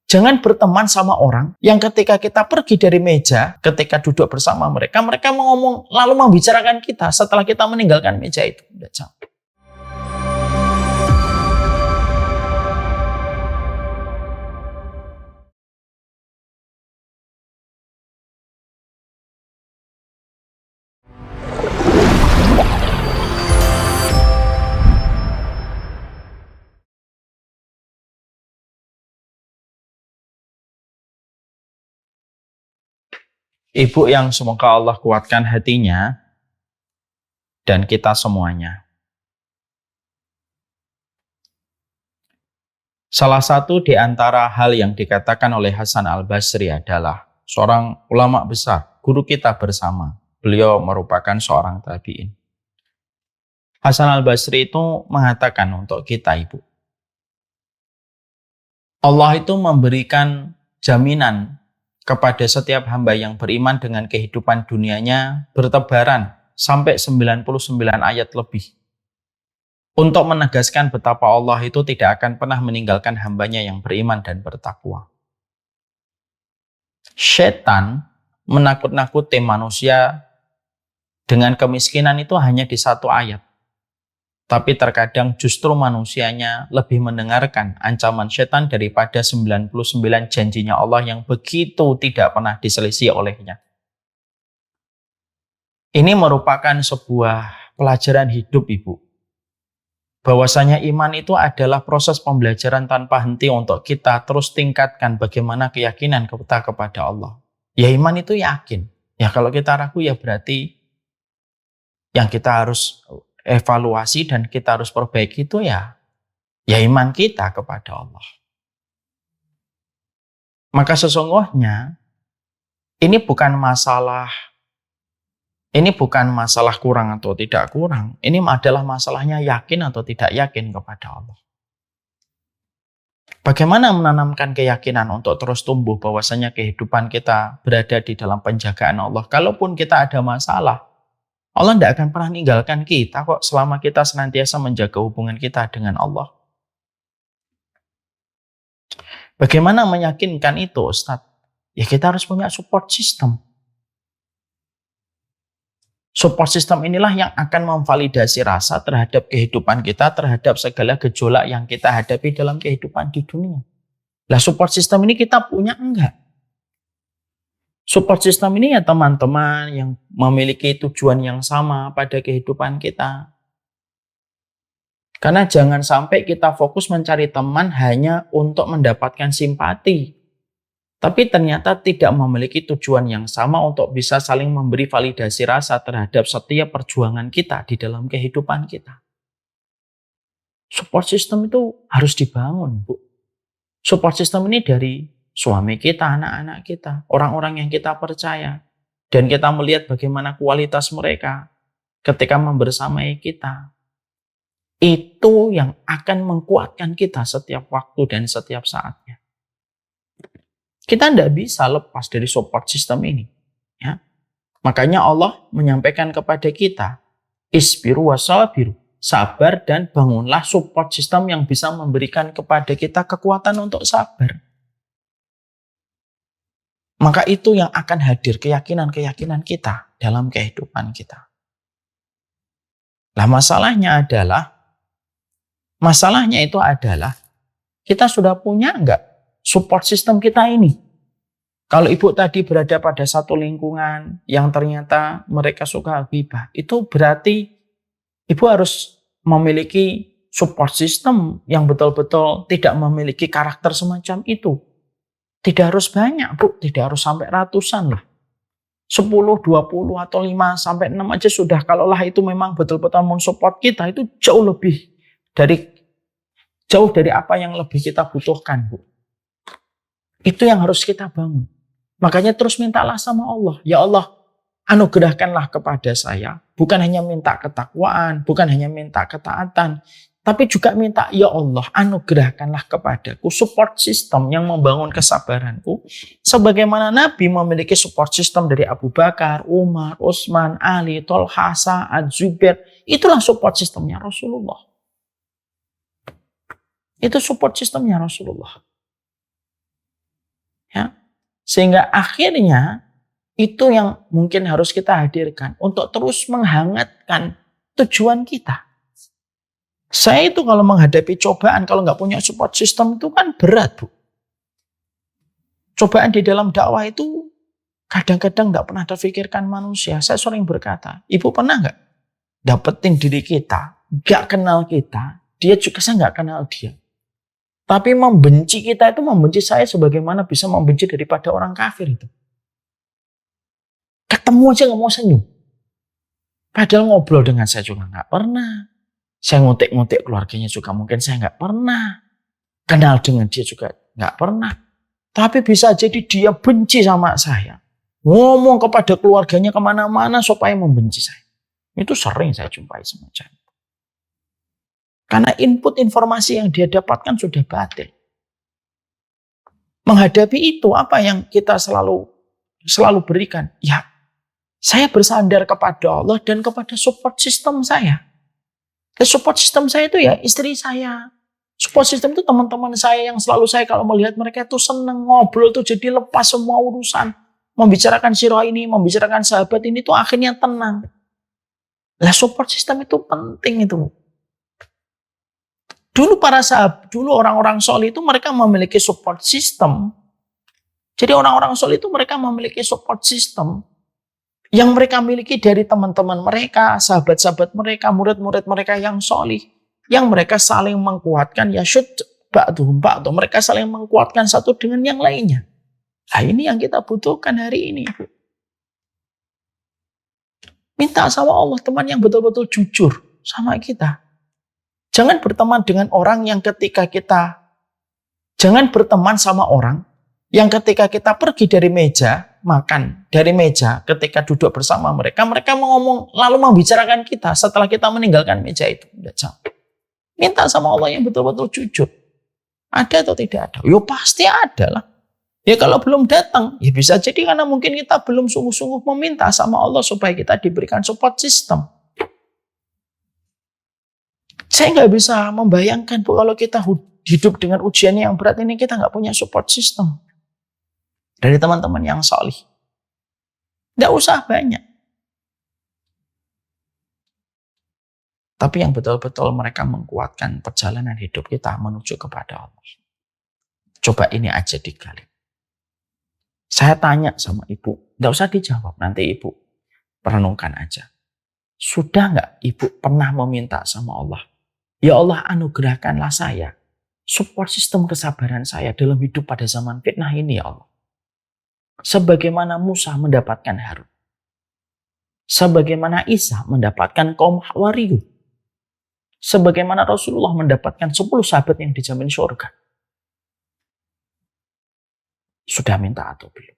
Jangan berteman sama orang yang ketika kita pergi dari meja, ketika duduk bersama mereka, mereka ngomong lalu membicarakan kita setelah kita meninggalkan meja itu. Jangan. Ibu yang semoga Allah kuatkan hatinya dan kita semuanya. Salah satu di antara hal yang dikatakan oleh Hasan Al-Basri adalah seorang ulama besar, guru kita bersama. Beliau merupakan seorang tabi'in. Hasan Al-Basri itu mengatakan untuk kita, Ibu, Allah itu memberikan jaminan kepada setiap hamba yang beriman dengan kehidupan dunianya bertebaran sampai 99 ayat lebih. Untuk menegaskan betapa Allah itu tidak akan pernah meninggalkan hambanya yang beriman dan bertakwa. Setan menakut-nakuti manusia dengan kemiskinan itu hanya di satu ayat. Tapi terkadang justru manusianya lebih mendengarkan ancaman setan daripada 99 janjinya Allah yang begitu tidak pernah diselisih olehnya. Ini merupakan sebuah pelajaran hidup, Ibu. Bahwasanya iman itu adalah proses pembelajaran tanpa henti untuk kita terus tingkatkan bagaimana keyakinan kita kepada Allah. Ya iman itu yakin. Ya kalau kita ragu ya berarti yang kita harus evaluasi dan kita harus perbaiki itu ya iman kita kepada Allah. Maka sesungguhnya ini bukan masalah kurang atau tidak kurang. Ini adalah masalahnya yakin atau tidak yakin kepada Allah. Bagaimana menanamkan keyakinan untuk terus tumbuh bahwasanya kehidupan kita berada di dalam penjagaan Allah. Kalaupun kita ada masalah, Allah tidak akan pernah meninggalkan kita kok selama kita senantiasa menjaga hubungan kita dengan Allah. Bagaimana meyakinkan itu, Ustaz? Ya kita harus punya support system. Support system inilah yang akan memvalidasi rasa terhadap kehidupan kita, terhadap segala gejolak yang kita hadapi dalam kehidupan di dunia. Lah support system ini kita punya enggak? Support system ini ya teman-teman yang memiliki tujuan yang sama pada kehidupan kita. Karena jangan sampai kita fokus mencari teman hanya untuk mendapatkan simpati. Tapi ternyata tidak memiliki tujuan yang sama untuk bisa saling memberi validasi rasa terhadap setiap perjuangan kita di dalam kehidupan kita. Support system itu harus dibangun, Bu. Support system ini dari suami kita, anak-anak kita, orang-orang yang kita percaya. Dan kita melihat bagaimana kualitas mereka ketika membersamai kita. Itu yang akan menguatkan kita setiap waktu dan setiap saatnya. Kita tidak bisa lepas dari support system ini. Ya. Makanya Allah menyampaikan kepada kita, isbiru wasabiru, sabar dan bangunlah support system yang bisa memberikan kepada kita kekuatan untuk sabar. Maka itu yang akan hadir keyakinan-keyakinan kita dalam kehidupan kita. Nah masalahnya itu adalah kita sudah punya enggak support system kita ini. Kalau ibu tadi berada pada satu lingkungan yang ternyata mereka suka ghibah, itu berarti ibu harus memiliki support system yang betul-betul tidak memiliki karakter semacam itu. Tidak harus banyak, Bu. Tidak harus sampai ratusan lah. 10, 20, atau 5, sampai 6 aja sudah. Kalaulah itu memang betul-betul mensupport kita, itu jauh dari apa yang lebih kita butuhkan, Bu. Itu yang harus kita bangun. Makanya terus mintalah sama Allah. Ya Allah, anugerahkanlah kepada saya. Bukan hanya minta ketakwaan, bukan hanya minta ketaatan, tapi juga minta, ya Allah, anugerahkanlah kepadaku support system yang membangun kesabaranku. Sebagaimana Nabi memiliki support system dari Abu Bakar, Umar, Utsman, Ali, Tolha, Sa'ad, Zubair. Itulah support systemnya Rasulullah. Itu support systemnya Rasulullah. Sehingga akhirnya itu yang mungkin harus kita hadirkan untuk terus menghangatkan tujuan kita. Saya itu kalau menghadapi cobaan, kalau nggak punya support system itu kan berat, Bu. Cobaan di dalam dakwah itu kadang-kadang nggak pernah terfikirkan manusia. Saya sering berkata, Ibu pernah nggak dapetin diri kita, nggak kenal kita, dia juga saya nggak kenal dia. Tapi membenci kita itu membenci saya sebagaimana bisa membenci daripada orang kafir itu. Ketemu aja nggak mau senyum. Padahal ngobrol dengan saya juga nggak pernah. Saya ngutik-ngutik keluarganya juga mungkin saya nggak pernah. Kenal dengan dia juga nggak pernah. Tapi bisa jadi dia benci sama saya. Ngomong kepada keluarganya kemana-mana supaya membenci saya. Itu sering saya jumpai semacam. Karena input informasi yang dia dapatkan sudah batil. Menghadapi itu apa yang kita selalu berikan? Ya, saya bersandar kepada Allah dan kepada support system saya. Support system saya itu ya istri saya. Support system itu teman-teman saya yang selalu saya kalau melihat mereka itu seneng ngobrol tuh jadi lepas semua urusan. Membicarakan sirah ini, membicarakan sahabat ini tuh akhirnya tenang. Lah support system itu penting itu. Dulu orang-orang soleh itu mereka memiliki support system. Jadi orang-orang soleh itu mereka memiliki support system yang mereka miliki dari teman-teman mereka, sahabat-sahabat mereka, murid-murid mereka yang soleh, yang mereka saling menguatkan ya ba'duhum. Mereka saling menguatkan satu dengan yang lainnya. Nah ini yang kita butuhkan hari ini, Ibu. Minta sama Allah teman yang betul-betul jujur sama kita. Jangan berteman dengan orang yang jangan berteman sama orang yang ketika kita pergi dari meja, makan dari meja, ketika duduk bersama mereka mau ngomong, lalu membicarakan kita setelah kita meninggalkan meja itu. Minta sama Allah yang betul-betul jujur. Ada atau tidak ada? Ya pasti ada lah. Ya kalau belum datang, ya bisa jadi karena mungkin kita belum sungguh-sungguh meminta sama Allah supaya kita diberikan support system. Saya nggak bisa membayangkan Bu, kalau kita hidup dengan ujian yang berat ini kita nggak punya support system dari teman-teman yang solih. Nggak usah banyak, tapi yang betul-betul mereka menguatkan perjalanan hidup kita menuju kepada Allah. Coba ini aja digali. Saya tanya sama Ibu, nggak usah dijawab, nanti Ibu perenungkan aja. Sudah nggak Ibu pernah meminta sama Allah? Ya Allah, anugerahkanlah saya support sistem kesabaran saya dalam hidup pada zaman fitnah ini ya Allah. Sebagaimana Musa mendapatkan Harun. Sebagaimana Isa mendapatkan kaum Hawariyun. Sebagaimana Rasulullah mendapatkan 10 sahabat yang dijamin surga. Sudah minta atau belum?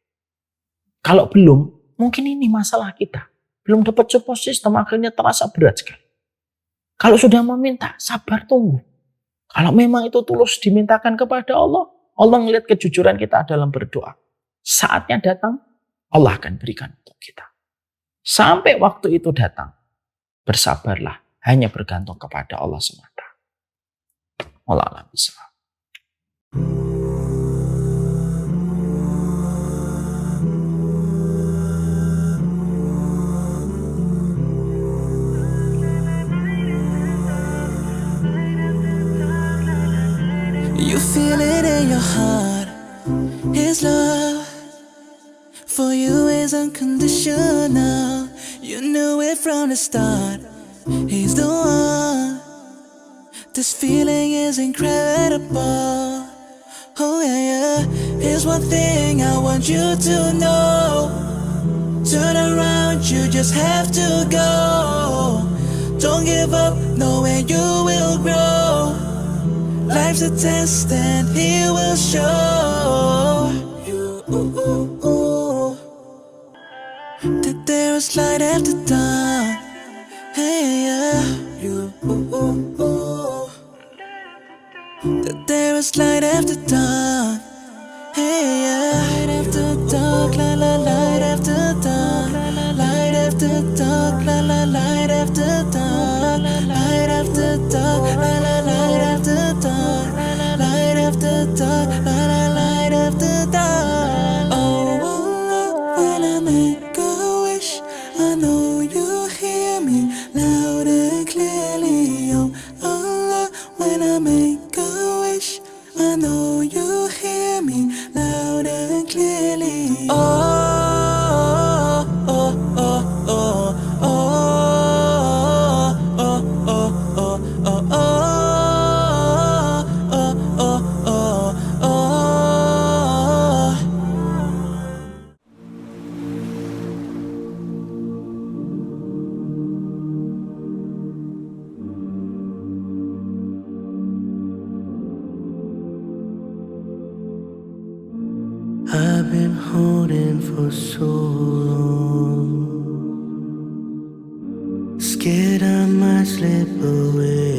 Kalau belum, mungkin ini masalah kita. Belum dapat support system, akhirnya terasa berat sekali. Kalau sudah meminta, sabar tunggu. Kalau memang itu tulus dimintakan kepada Allah, Allah melihat kejujuran kita dalam berdoa. Saatnya datang, Allah akan berikan untuk kita. Sampai waktu itu datang, bersabarlah, hanya bergantung kepada Allah semata. Allah alam bisawab. You feel it in your heart. His love for you is unconditional. You knew it from the start. He's the one. This feeling is incredible. Oh yeah, yeah. Here's one thing I want you to know. Turn around, you just have to go. Don't give up, knowing you will grow. Life's a test and he will show you that there is light after dawn. Hey, yeah. That there is light after dawn. Hey, yeah. Light after dark, la la, light after dawn. Light after dark, la la, light after dawn. Light after dark, la la, light after dawn. Light after dark, la la, light after dawn. Oh. I've been holding for so long, scared I might slip away.